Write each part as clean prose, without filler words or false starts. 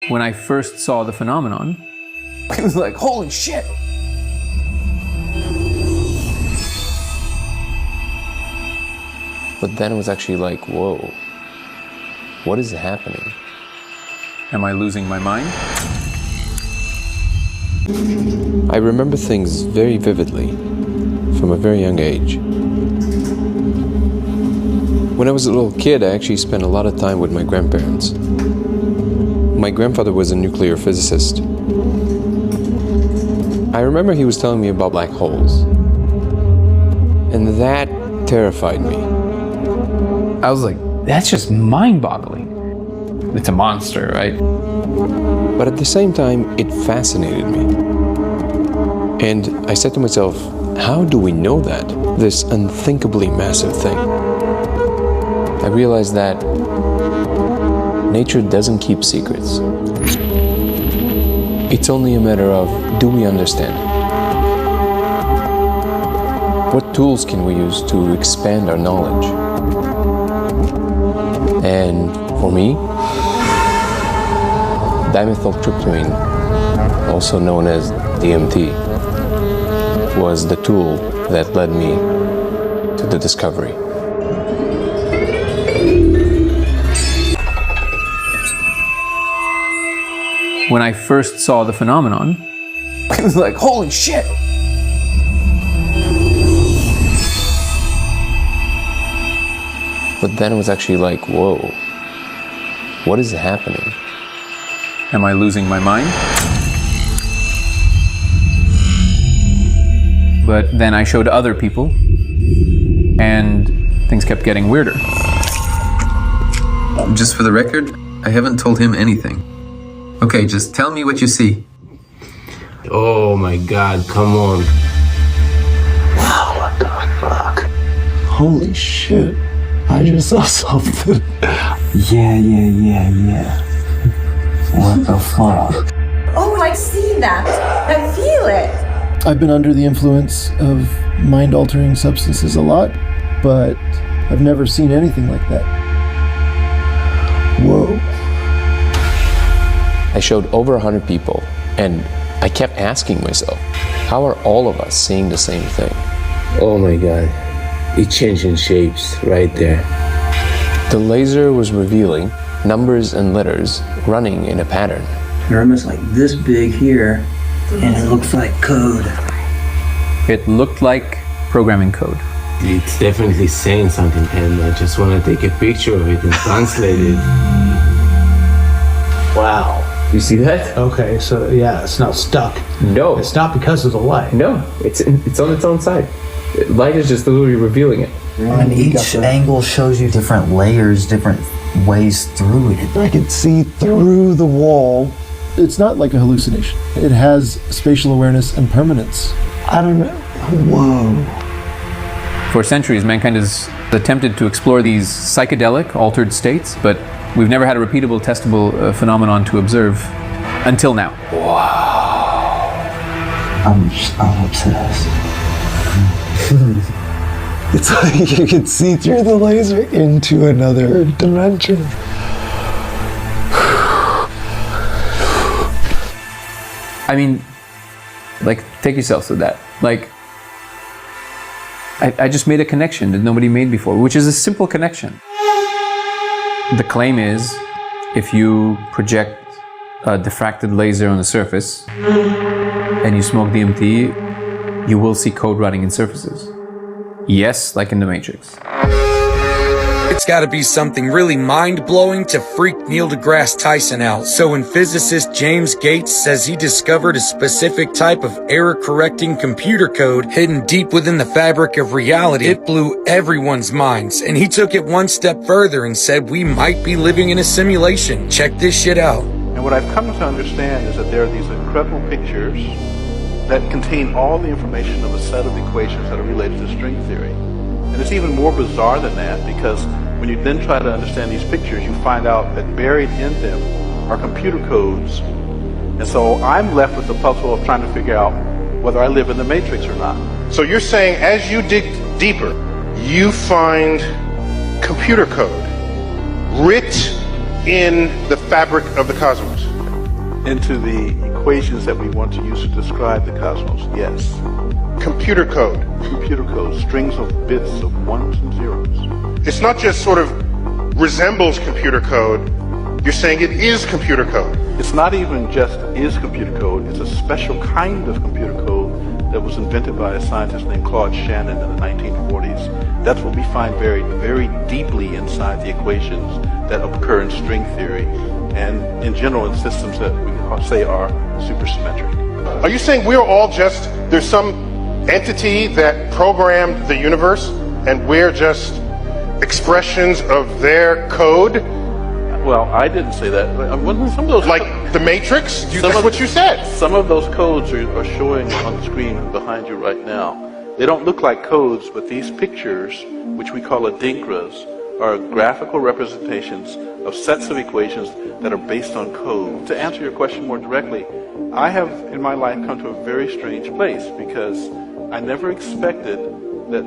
When I first saw the phenomenon, it was like, holy shit! But then it was actually like, whoa, what is happening? Am I losing my mind? I remember things very vividly from a very young age. When I was a little kid, I actually spent a lot of time with my grandparents. My grandfather was a nuclear physicist. I remember he was telling me about black holes. And that terrified me. I was like, that's just mind-boggling. It's a monster, right? But at the same time, it fascinated me. And I said to myself, how do we know that? This unthinkably massive thing. I realized that nature doesn't keep secrets. It's only a matter of, do we understand? What tools can we use to expand our knowledge? And for me, dimethyltryptamine, also known as DMT, was the tool that led me to the discovery. When I first saw the phenomenon, it was like, holy shit! But then it was actually like, whoa, what is happening? Am I losing my mind? But then I showed other people, and things kept getting weirder. Just for the record, I haven't told him anything. Okay, just tell me what you see. Oh my God, come on. Wow, what the fuck? Holy shit. I just saw something. Yeah. What the fuck? Oh, I see that. I feel it. I've been under the influence of mind-altering substances a lot, but I've never seen anything like that. Whoa. I showed over 100 people, and I kept asking myself, how are all of us seeing the same thing? Oh my God. It changing shapes right there. The laser was revealing numbers and letters running in a pattern. They're almost like this big here, and it looks like code. It looked like programming code. It's definitely saying something, and I just want to take a picture of it and translate it. Wow. You see that? Okay, so yeah, it's not stuck. No. It's not because of the light. No, it's on its own side. Light is just literally revealing it. And each angle shows you different layers, different ways through it. I could see through the wall. It's not like a hallucination. It has spatial awareness and permanence. I don't know. Whoa. For centuries, mankind has attempted to explore these psychedelic, altered states, but we've never had a repeatable, testable phenomenon to observe until now. Wow. I'm obsessed. It's like you could see through the laser into another dimension. I mean, like, take yourself to that. Like, I just made a connection that nobody made before, which is a simple connection. The claim is, if you project a diffracted laser on a surface and you smoke DMT, you will see code running in surfaces. Yes, like in the Matrix. It's gotta be something really mind-blowing to freak Neil deGrasse Tyson out. So when physicist James Gates says he discovered a specific type of error-correcting computer code hidden deep within the fabric of reality, it blew everyone's minds. And he took it one step further and said we might be living in a simulation. Check this shit out. And what I've come to understand is that there are these incredible pictures that contain all the information of a set of equations that are related to string theory. And it's even more bizarre than that, because when you then try to understand these pictures, you find out that buried in them are computer codes. And so I'm left with the puzzle of trying to figure out whether I live in the Matrix or not. So you're saying as you dig deeper, you find computer code writ in the fabric of the cosmos? into the equations that we want to use to describe the cosmos? Yes. Computer code. Computer code, strings of bits of ones and zeros. It's not just sort of resembles computer code. You're saying it is computer code. It's not even just is computer code, it's a special kind of computer code that was invented by a scientist named Claude Shannon in the 1940s. That's what we find very, very deeply inside the equations that occur in string theory and in general in systems that we say are supersymmetric. Are you saying we're all just, there's some entity that programmed the universe and we're just expressions of their code? Well, I didn't say that. Some of those, like the Matrix? That's what you said. Some of those codes are showing on the screen behind you right now. They don't look like codes, but these pictures, which we call adinkras, are graphical representations of sets of equations that are based on code. To answer your question more directly, I have in my life come to a very strange place because I never expected that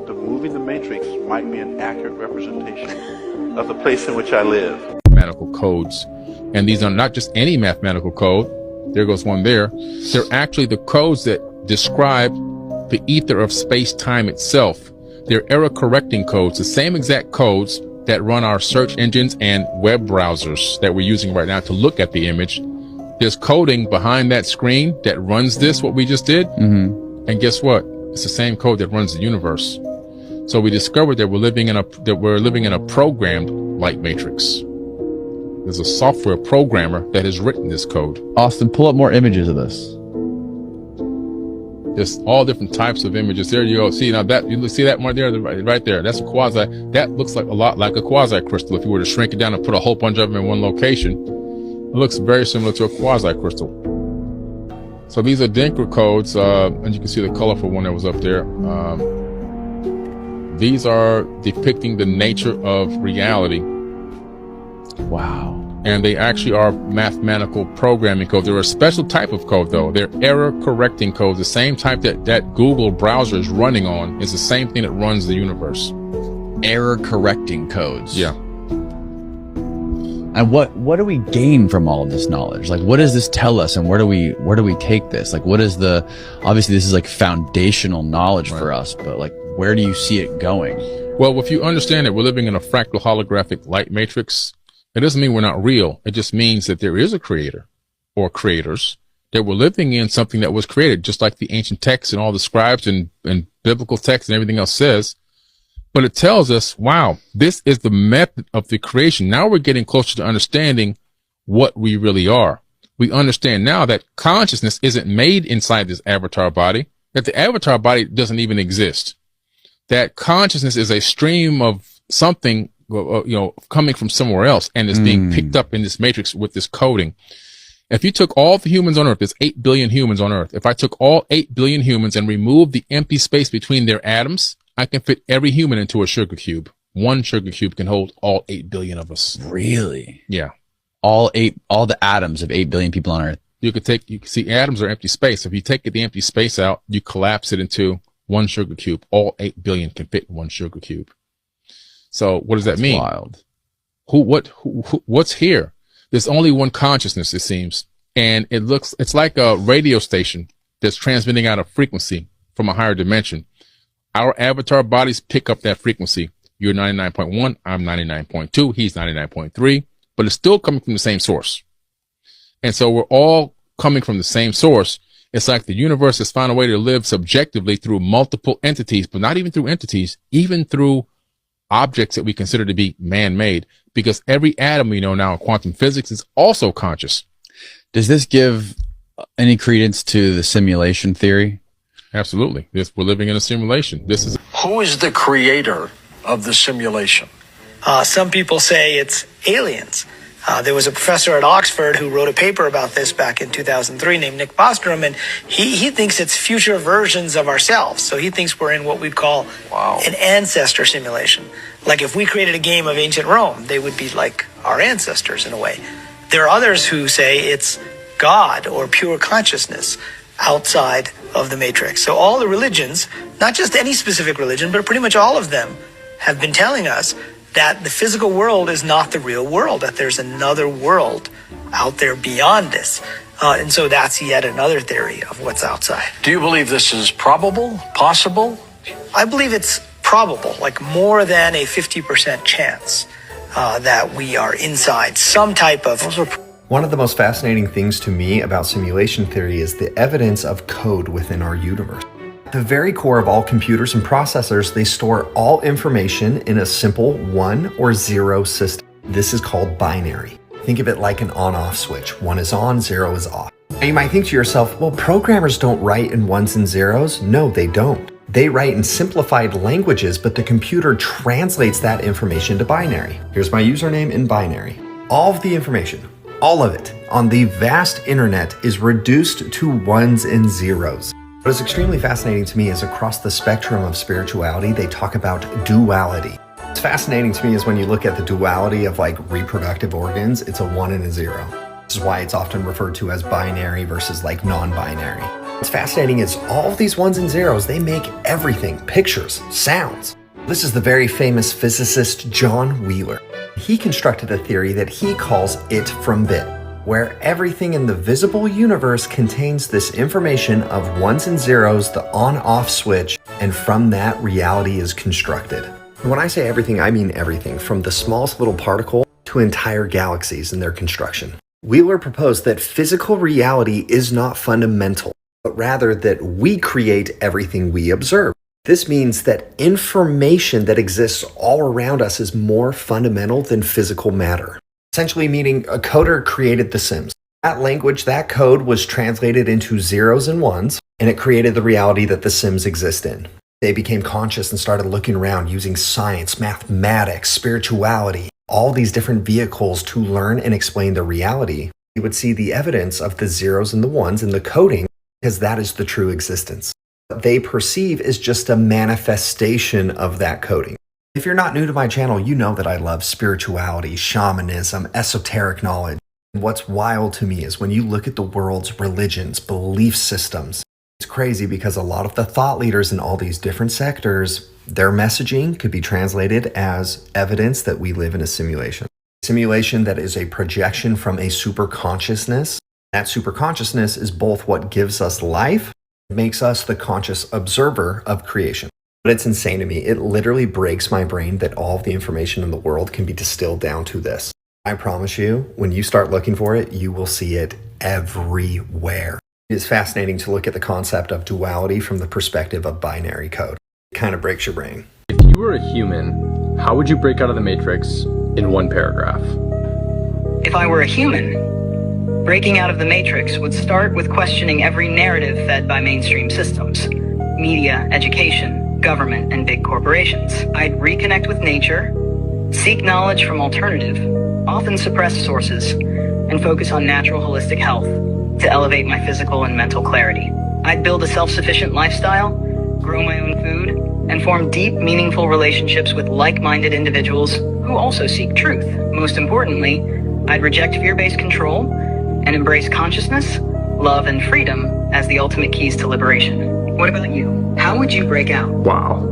the movie The Matrix might be an accurate representation of the place in which I live. Mathematical codes, and these are not just any mathematical code. There goes one there. They're actually the codes that describe the ether of space-time itself. They're error-correcting codes, the same exact codes that run our search engines and web browsers that we're using right now to look at the image. There's coding behind that screen that runs this, what we just did. Mm-hmm. And guess what? It's the same code that runs the universe. So we discovered that we're living in a programmed light matrix. There's a software programmer that has written this code. Austin, pull up more images of this. There's all different types of images. There you go. See, now that you see that one there, right there. That's a quasi. That looks like a lot like a quasi crystal. If you were to shrink it down and put a whole bunch of them in one location, it looks very similar to a quasi crystal. So these are Dinker codes, and you can see the colorful one that was up there. These are depicting the nature of reality. Wow. And they actually are mathematical programming code. They're a special type of code, though. They're error-correcting codes. The same type that Google browser is running on is the same thing that runs the universe. Error-correcting codes. Yeah. And what do we gain from all of this knowledge? Like, what does this tell us, and where do we take this? Like, what is obviously this is like foundational knowledge for us, but like, where do you see it going? Well, if you understand that we're living in a fractal holographic light matrix, it doesn't mean we're not real. It just means that there is a creator or creators, that we're living in something that was created, just like the ancient texts and all the scribes and biblical texts and everything else says. But it tells us, wow, this is the method of the creation. Now we're getting closer to understanding what we really are. We understand now that consciousness isn't made inside this avatar body, that the avatar body doesn't even exist, that consciousness is a stream of something coming from somewhere else, and it's being picked up in this matrix with this coding. If you took all the humans on Earth, there's 8 billion humans on Earth. If I took all 8 billion humans and removed the empty space between their atoms, I can fit every human into a sugar cube. One sugar cube can hold all 8 billion of us. Really? Yeah. All the atoms of 8 billion people on Earth. You can see atoms are empty space. If you take the empty space out, you collapse it into one sugar cube. All 8 billion can fit in one sugar cube. So what does that mean? Wild. What's here? There's only one consciousness, it seems. And it's like a radio station that's transmitting out a frequency from a higher dimension. Our avatar bodies pick up that frequency. You're 99.1, I'm 99.2, he's 99.3, but it's still coming from the same source. And so we're all coming from the same source. It's like the universe has found a way to live subjectively through multiple entities, but not even through entities, even through objects that we consider to be man-made, because every atom we know now in quantum physics is also conscious. Does this give any credence to the simulation theory? Absolutely. We're living in a simulation. Who is the creator of the simulation? Some people say it's aliens. There was a professor at Oxford who wrote a paper about this back in 2003 named Nick Bostrom, and he thinks it's future versions of ourselves. So he thinks we're in what we'd call an ancestor simulation. Like if we created a game of ancient Rome, they would be like our ancestors in a way. There are others who say it's God or pure consciousness outside of the matrix. So all the religions, not just any specific religion, but pretty much all of them have been telling us that the physical world is not the real world, that there's another world out there beyond this. And so that's yet another theory of what's outside. Do you believe this is probable, possible? I believe it's probable, like more than a 50% chance that we are inside some type of... One of the most fascinating things to me about simulation theory is the evidence of code within our universe. At the very core of all computers and processors, they store all information in a simple 1 or 0 system. This is called binary. Think of it like an on-off switch. 1 is on, 0 is off. Now you might think to yourself, well, programmers don't write in 1s and 0s. No, they don't. They write in simplified languages, but the computer translates that information to binary. Here's my username in binary. All of the information, all of it, on the vast internet is reduced to 1s and 0s. What is extremely fascinating to me is across the spectrum of spirituality, they talk about duality. What's fascinating to me is when you look at the duality of like reproductive organs, it's a 1 and a 0. This is why it's often referred to as binary versus like non-binary. What's fascinating is all of these 1s and 0s, they make everything, pictures, sounds. This is the very famous physicist John Wheeler. He constructed a theory that he calls it from bit, where everything in the visible universe contains this information of 1s and 0s, the on-off switch, and from that reality is constructed. And when I say everything, I mean everything, from the smallest little particle to entire galaxies and their construction. Wheeler proposed that physical reality is not fundamental, but rather that we create everything we observe. This means that information that exists all around us is more fundamental than physical matter. Essentially meaning a coder created The Sims. That language, that code was translated into 0s and 1s, and it created the reality that The Sims exist in. They became conscious and started looking around using science, mathematics, spirituality, all these different vehicles to learn and explain the reality. You would see the evidence of the 0s and the 1s in the coding, because that is the true existence. What they perceive is just a manifestation of that coding. If you're not new to my channel, you know that I love spirituality, shamanism, esoteric knowledge. And what's wild to me is when you look at the world's religions, belief systems, it's crazy because a lot of the thought leaders in all these different sectors, their messaging could be translated as evidence that we live in a simulation. Simulation that is a projection from a superconsciousness. That superconsciousness is both what gives us life, makes us the conscious observer of creation. But it's insane to me. It literally breaks my brain that all of the information in the world can be distilled down to this. I promise you, when you start looking for it, you will see it everywhere. It is fascinating to look at the concept of duality from the perspective of binary code. It kind of breaks your brain. If you were a human, how would you break out of the Matrix in one paragraph? If I were a human, breaking out of the Matrix would start with questioning every narrative fed by mainstream systems, media, education, government, and big corporations. I'd reconnect with nature, seek knowledge from alternative, often suppressed sources, and focus on natural holistic health to elevate my physical and mental clarity. I'd build a self-sufficient lifestyle, grow my own food, and form deep, meaningful relationships with like-minded individuals who also seek truth. Most importantly, I'd reject fear-based control and embrace consciousness, love, and freedom as the ultimate keys to liberation. What about you? How would you break out? Wow.